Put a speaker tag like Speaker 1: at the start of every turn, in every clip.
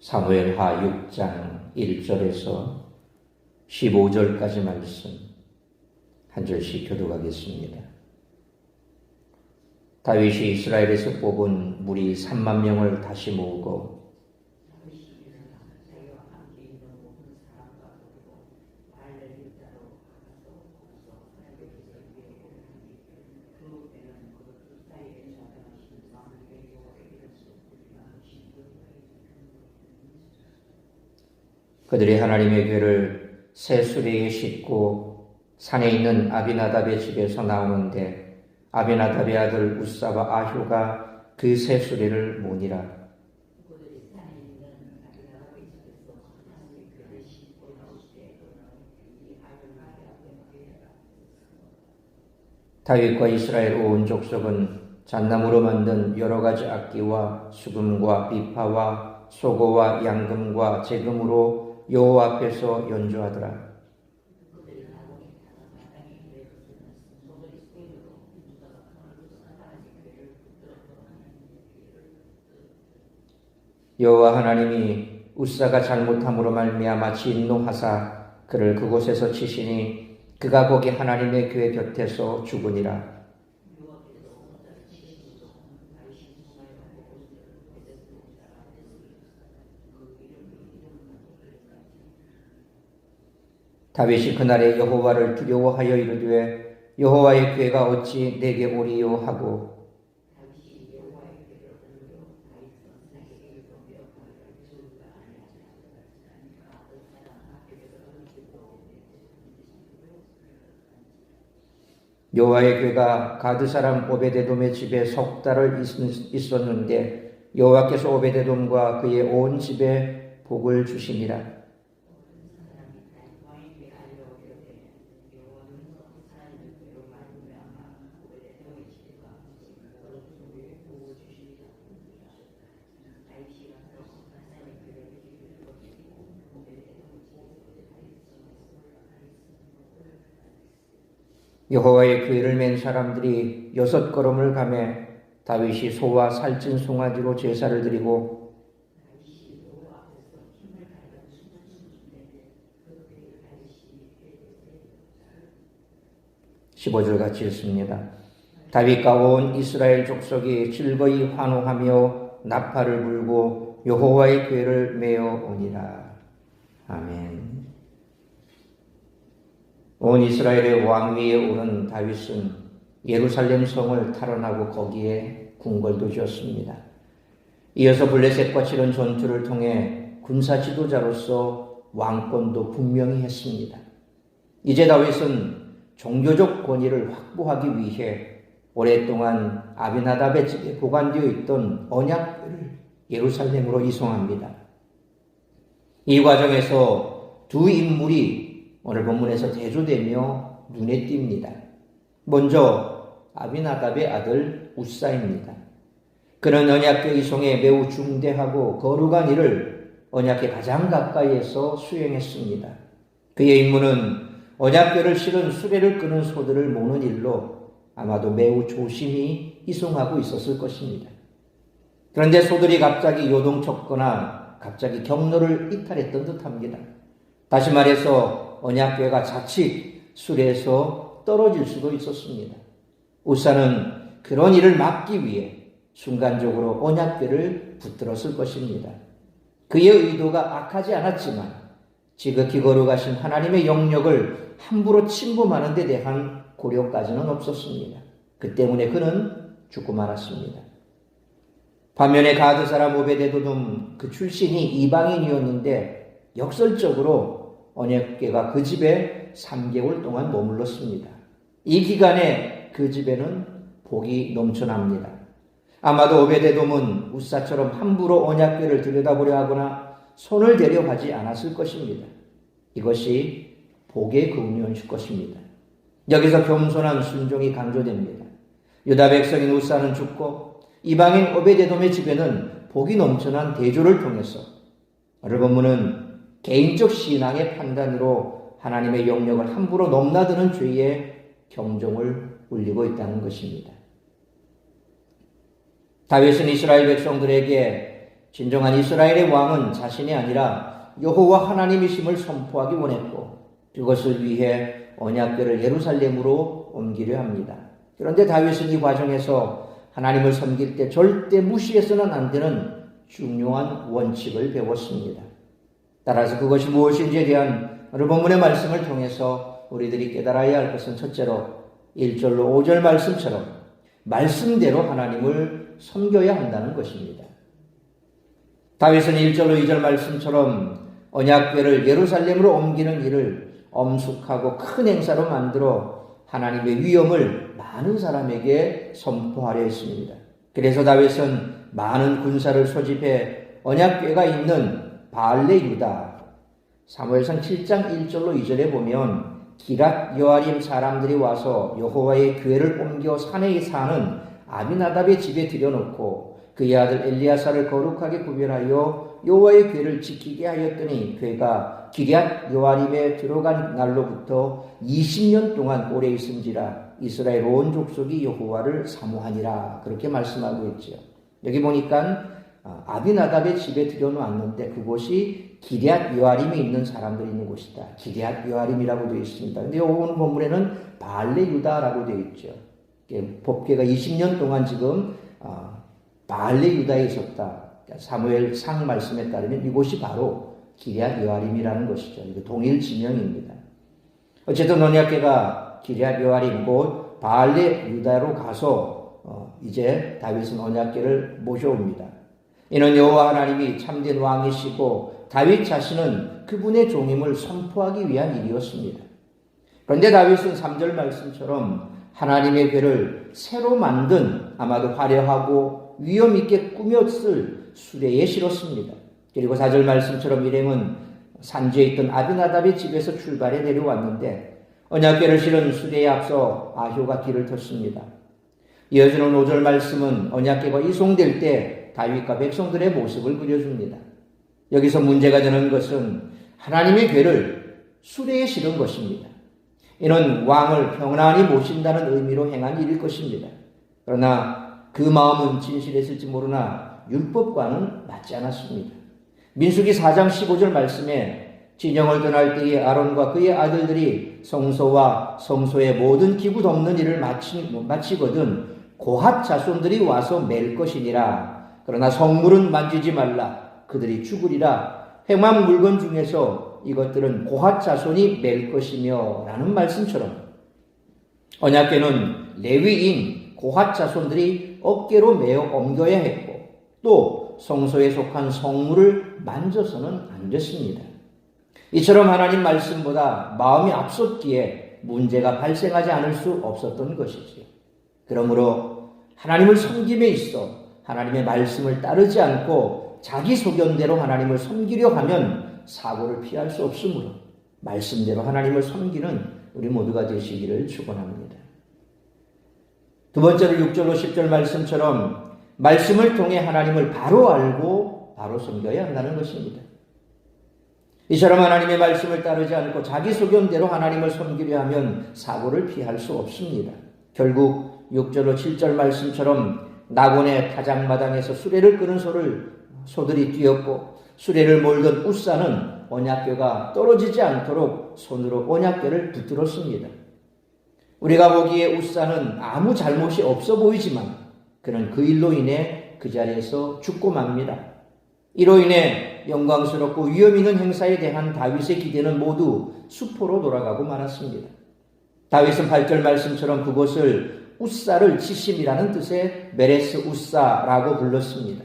Speaker 1: 사무엘하 6장 1절에서 15절까지 말씀 한 절씩 교독하겠습니다. 다윗이 이스라엘에서 뽑은 무리 3만 명을 다시 모으고 그들이 하나님의 궤를 새 수레에 싣고 산에 있는 아비나답의 집에서 나오는데 아비나답의 아들 우사와 아효가 그 새 수레를 모니라. 다윗과 이스라엘 온 족속은 잣나무로 만든 여러 가지 악기와 수금과 비파와 소고와 양금과 제금으로 여호와 앞에서 연주하더라. 여호와 하나님이 우사가 잘못함으로 말미암아 진노하사 그를 그곳에서 치시니 그가 거기 하나님의 궤 곁에서 죽으니라. 다윗이 그날에 여호와를 두려워하여 이르되 여호와의 궤가 어찌 내게 오리요 하고 여호와의 궤가 가드 사람 오베데돔의 집에 석 달을 있었는데 여호와께서 오베데돔과 그의 온 집에 복을 주시니라. 여호와의 궤를 맨 사람들이 6걸음을 가매 다윗이 소와 살찐 송아지로 제사를 드리고 (15절) 같이 읽습니다. 다윗과 온 이스라엘 족속이 즐거이 환호하며 나팔을 불고 여호와의 궤를 메어 오니라. 아멘. 온 이스라엘의 왕 위에 오른 다윗은 예루살렘 성을 탈환하고 거기에 궁궐도 지었습니다. 이어서 블레셋과 치른 전투를 통해 군사 지도자로서 왕권도 분명히 했습니다. 이제 다윗은 종교적 권위를 확보하기 위해 오랫동안 아비나답의 집에 보관되어 있던 언약궤를 예루살렘으로 이송합니다. 이 과정에서 두 인물이 오늘 본문에서 대조되며 눈에 띕니다. 먼저 아비나답의 아들 우사입니다. 그는 언약궤 이송에 매우 중대하고 거룩한 일을 언약궤 가장 가까이에서 수행했습니다. 그의 임무는 언약궤를 실은 수레를 끄는 소들을 모는 일로 아마도 매우 조심히 이송하고 있었을 것입니다. 그런데 소들이 갑자기 요동쳤거나 갑자기 경로를 이탈했던 듯합니다. 다시 말해서 언약궤가 자칫 수레에서 떨어질 수도 있었습니다. 우사는 그런 일을 막기 위해 순간적으로 언약궤를 붙들었을 것입니다. 그의 의도가 악하지 않았지만 지극히 거룩하신 하나님의 영역을 함부로 침범하는 데 대한 고려까지는 없었습니다. 그 때문에 그는 죽고 말았습니다. 반면에 가드 사람 오베데돔 그 출신이 이방인이었는데 역설적으로 언약궤가 그 집에 3개월 동안 머물렀습니다. 이 기간에 그 집에는 복이 넘쳐납니다. 아마도 오베데돔은 우사처럼 함부로 언약궤를 들여다보려 하거나 손을 대려 하지 않았을 것입니다. 이것이 복의 근원일 것입니다. 여기서 겸손한 순종이 강조됩니다. 유다 백성인 우사는 죽고 이방인 오베데돔의 집에는 복이 넘쳐난 대조를 통해서 오늘 본문은 개인적 신앙의 판단으로 하나님의 영역을 함부로 넘나드는 죄에 경종을 울리고 있다는 것입니다. 다윗은 이스라엘 백성들에게 진정한 이스라엘의 왕은 자신이 아니라 여호와 하나님이심을 선포하기 원했고 그것을 위해 언약궤를 예루살렘으로 옮기려 합니다. 그런데 다윗은 이 과정에서 하나님을 섬길 때 절대 무시해서는 안 되는 중요한 원칙을 배웠습니다. 따라서 그것이 무엇인지에 대한 오늘 본문의 말씀을 통해서 우리들이 깨달아야 할 것은 첫째로 1절로 5절 말씀처럼 말씀대로 하나님을 섬겨야 한다는 것입니다. 다윗은 1절로 2절 말씀처럼 언약궤를 예루살렘으로 옮기는 일을 엄숙하고 큰 행사로 만들어 하나님의 위엄을 많은 사람에게 선포하려 했습니다. 그래서 다윗은 많은 군사를 소집해 언약궤가 있는 바알레 유다, 사무엘상 7장 1절로 2절에 보면 기랏 여아림 사람들이 와서 여호와의 궤를 옮겨 산에 사는 아비나답의 집에 들여놓고 그의 아들 엘리야사를 거룩하게 구별하여 여호와의 궤를 지키게 하였더니 궤가 기럇 여아림에 들어간 날로부터 20년 동안 오래 있은지라 이스라엘 온 족속이 여호와를 사모하니라. 그렇게 말씀하고 있죠. 여기 보니까 아비나답의 집에 들여놓았는데 그곳이 기럇 여아림에 있는 사람들이 있는 곳이다. 기럇 여아림이라고 되어 있습니다. 근데 오늘 본문에는 바알레 유다라고 되어 있죠. 법궤가 20년 동안 지금 바알레 유다에 있었다. 사무엘 상 말씀에 따르면 이곳이 바로 기럇 여아림이라는 것이죠. 이거 동일 지명입니다. 어쨌든 언약궤가 기럇 여아림 곧 바알레 유다로 가서 이제 다윗은 언약궤를 모셔옵니다. 이는 여호와 하나님이 참된 왕이시고 다윗 자신은 그분의 종임을 선포하기 위한 일이었습니다. 그런데 다윗은 3절 말씀처럼 하나님의 궤를 새로 만든 아마도 화려하고 위엄 있게 꾸몄을 수레에 실었습니다. 그리고 4절 말씀처럼 일행은 산지에 있던 아비나답의 집에서 출발해 내려왔는데 언약궤를 실은 수레에 앞서 아효가 길을 텄습니다. 이어지는 5절 말씀은 언약궤가 이송될 때 다윗과 백성들의 모습을 그려줍니다. 여기서 문제가 되는 것은 하나님의 궤를 수레에 실은 것입니다. 이는 왕을 평안히 모신다는 의미로 행한 일일 것입니다. 그러나 그 마음은 진실했을지 모르나 율법과는 맞지 않았습니다. 민수기 4장 15절 말씀에 진영을 떠날 때에 아론과 그의 아들들이 성소와 성소의 모든 기구 덮는 일을 마치거든 고핫 자손들이 와서 맬 것이니라. 그러나 성물은 만지지 말라. 그들이 죽으리라. 행한 물건 중에서 이것들은 고핫 자손이 맬 것이며 라는 말씀처럼 언약궤는 레위인 고핫 자손들이 어깨로 메어 옮겨야 했고 또 성소에 속한 성물을 만져서는 안 됐습니다. 이처럼 하나님 말씀보다 마음이 앞섰기에 문제가 발생하지 않을 수 없었던 것이지요. 그러므로 하나님을 섬김에 있어 하나님의 말씀을 따르지 않고 자기 소견대로 하나님을 섬기려 하면 사고를 피할 수 없으므로 말씀대로 하나님을 섬기는 우리 모두가 되시기를 축원합니다. 두 번째로 6절로 10절 말씀처럼 말씀을 통해 하나님을 바로 알고 바로 섬겨야 한다는 것입니다. 이처럼 하나님의 말씀을 따르지 않고 자기 소견대로 하나님을 섬기려 하면 사고를 피할 수 없습니다. 결국 6절로 7절 말씀처럼 낙원의 타작마당에서 수레를 끄는 소들이 뛰었고 수레를 몰던 웃사는 언약궤가 떨어지지 않도록 손으로 언약궤를 붙들었습니다. 우리가 보기에 웃사는 아무 잘못이 없어 보이지만 그는 그 일로 인해 그 자리에서 죽고 맙니다. 이로 인해 영광스럽고 위험 있는 행사에 대한 다윗의 기대는 모두 수포로 돌아가고 말았습니다. 다윗은 8절 말씀처럼 그곳을 웃사를 치심이라는 뜻의 메레스 웃사라고 불렀습니다.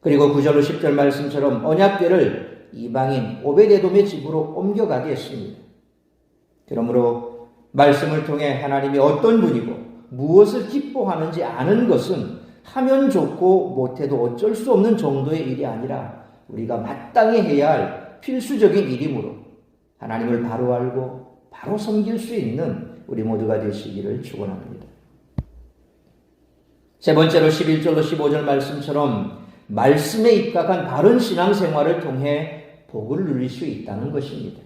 Speaker 1: 그리고 9절로 10절 말씀처럼 언약궤를 이방인 오베데돔의 집으로 옮겨가게 했습니다. 그러므로 말씀을 통해 하나님이 어떤 분이고 무엇을 기뻐하는지 아는 것은 하면 좋고 못해도 어쩔 수 없는 정도의 일이 아니라 우리가 마땅히 해야 할 필수적인 일이므로 하나님을 바로 알고 바로 섬길 수 있는 우리 모두가 되시기를 축원합니다. 세 번째로 11절로 15절 말씀처럼 말씀에 입각한 바른 신앙생활을 통해 복을 누릴 수 있다는 것입니다.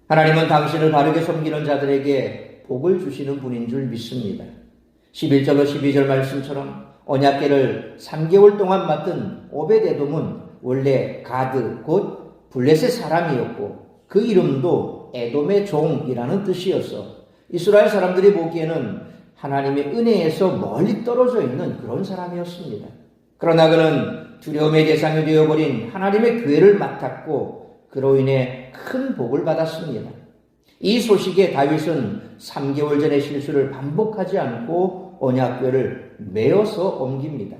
Speaker 1: 하나님은 당신을 바르게 섬기는 자들에게 복을 주시는 분인 줄 믿습니다. 11절로 12절 말씀처럼 언약궤를 3개월 동안 맡은 오벳에돔은 원래 가드 곧 블레셋 사람이었고 그 이름도 에돔의 종이라는 뜻이어서 이스라엘 사람들이 보기에는 하나님의 은혜에서 멀리 떨어져 있는 그런 사람이었습니다. 그러나 그는 두려움의 대상이 되어버린 하나님의 교회를 맡았고 그로 인해 큰 복을 받았습니다. 이 소식에 다윗은 3개월 전의 실수를 반복하지 않고 언약궤를 메어서 옮깁니다.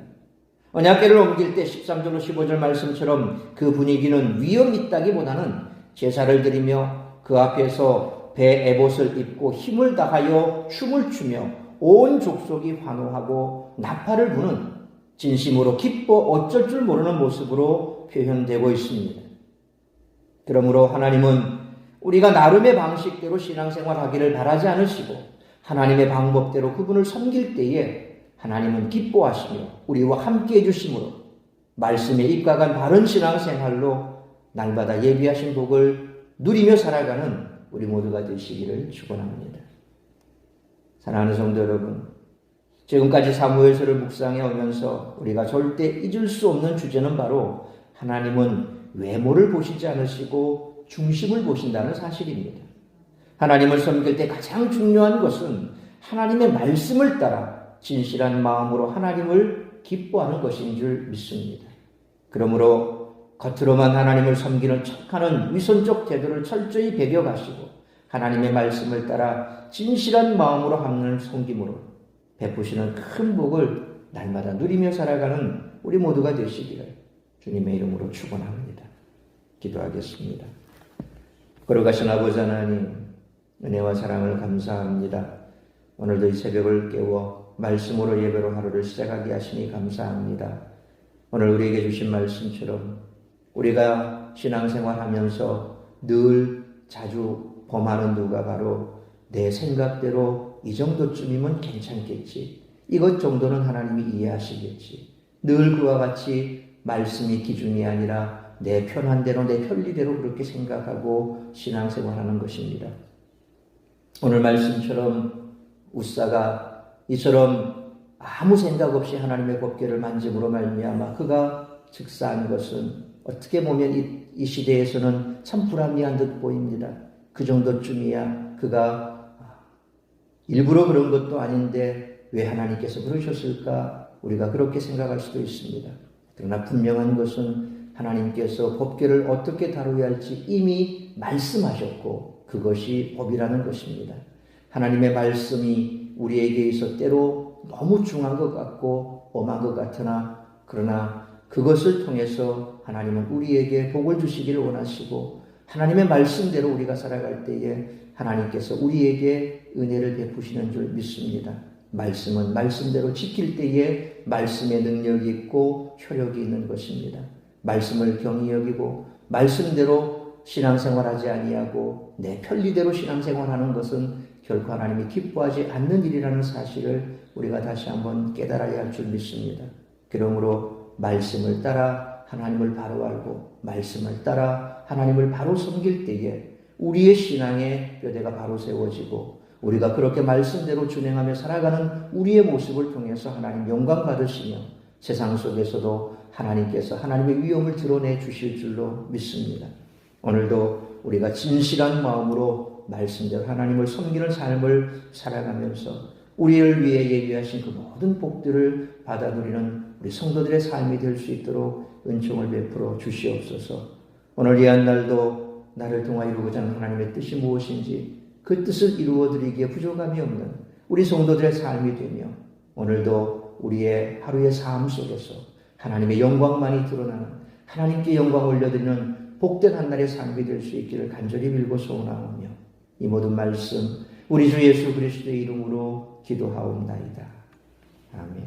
Speaker 1: 언약궤를 옮길 때 13절로 15절 말씀처럼 그 분위기는 위험 있다기보다는 제사를 드리며 그 앞에서 배 에봇을 입고 힘을 다하여 춤을 추며 온 족속이 환호하고 나팔을 부는 진심으로 기뻐 어쩔 줄 모르는 모습으로 표현되고 있습니다. 그러므로 하나님은 우리가 나름의 방식대로 신앙생활하기를 바라지 않으시고 하나님의 방법대로 그분을 섬길 때에 하나님은 기뻐하시며 우리와 함께 해주심으로 말씀에 입각한 바른 신앙생활로 날마다 예비하신 복을 누리며 살아가는 우리 모두가 되시기를 축원합니다. 사랑하는 성도 여러분, 지금까지 사무엘서를 묵상해 오면서 우리가 절대 잊을 수 없는 주제는 바로 하나님은 외모를 보시지 않으시고 중심을 보신다는 사실입니다. 하나님을 섬길 때 가장 중요한 것은 하나님의 말씀을 따라 진실한 마음으로 하나님을 기뻐하는 것인 줄 믿습니다. 그러므로 겉으로만 하나님을 섬기는 척하는 위선적 태도를 철저히 배겨가시고 하나님의 말씀을 따라 진실한 마음으로 하는 섬김으로 베푸시는 큰 복을 날마다 누리며 살아가는 우리 모두가 되시기를 주님의 이름으로 축원합니다. 기도하겠습니다. 거룩하신 아버지 하나님, 은혜와 사랑을 감사합니다. 오늘도 이 새벽을 깨워 말씀으로 예배로 하루를 시작하게 하시니 감사합니다. 오늘 우리에게 주신 말씀처럼 우리가 신앙생활하면서 늘 자주 범하는 누가 바로 내 생각대로 이 정도쯤이면 괜찮겠지. 이것 정도는 하나님이 이해하시겠지. 늘 그와 같이 말씀이 기준이 아니라 내 편한 대로 내 편리대로 그렇게 생각하고 신앙생활하는 것입니다. 오늘 말씀처럼 우사가 이처럼 아무 생각 없이 하나님의 법궤를 만짐으로 말미암아 그가 즉사한 것은 어떻게 보면 이 시대에서는 참 불합리한 듯 보입니다. 그 정도쯤이야 그가 일부러 그런 것도 아닌데 왜 하나님께서 그러셨을까? 우리가 그렇게 생각할 수도 있습니다. 그러나 분명한 것은 하나님께서 법궤를 어떻게 다루어야 할지 이미 말씀하셨고 그것이 법이라는 것입니다. 하나님의 말씀이 우리에게 있어 때로 너무 중한 것 같고 엄한 것 같으나 그러나 그것을 통해서 하나님은 우리에게 복을 주시기를 원하시고 하나님의 말씀대로 우리가 살아갈 때에 하나님께서 우리에게 은혜를 베푸시는 줄 믿습니다. 말씀은 말씀대로 지킬 때에 말씀의 능력이 있고 효력이 있는 것입니다. 말씀을 경히 여기고 말씀대로 신앙생활하지 아니하고 내 편리대로 신앙생활하는 것은 결코 하나님이 기뻐하지 않는 일이라는 사실을 우리가 다시 한번 깨달아야 할 줄 믿습니다. 그러므로 말씀을 따라 하나님을 바로 알고 말씀을 따라 하나님을 바로 섬길 때에 우리의 신앙의 뼈대가 바로 세워지고 우리가 그렇게 말씀대로 준행하며 살아가는 우리의 모습을 통해서 하나님 영광 받으시며 세상 속에서도 하나님께서 하나님의 위엄을 드러내 주실 줄로 믿습니다. 오늘도 우리가 진실한 마음으로 말씀대로 하나님을 섬기는 삶을 살아가면서 우리를 위해 예비하신 그 모든 복들을 받아 누리는 우리 성도들의 삶이 될 수 있도록 은총을 베풀어 주시옵소서. 오늘 이 한 날도 나를 통하여 이루고자 하는 하나님의 뜻이 무엇인지 그 뜻을 이루어드리기에 부족함이 없는 우리 성도들의 삶이 되며 오늘도 우리의 하루의 삶 속에서 하나님의 영광만이 드러나는 하나님께 영광 올려드리는 복된 한 날의 삶이 될 수 있기를 간절히 빌고 소원하오며 이 모든 말씀 우리 주 예수 그리스도의 이름으로 기도하옵나이다. 아멘.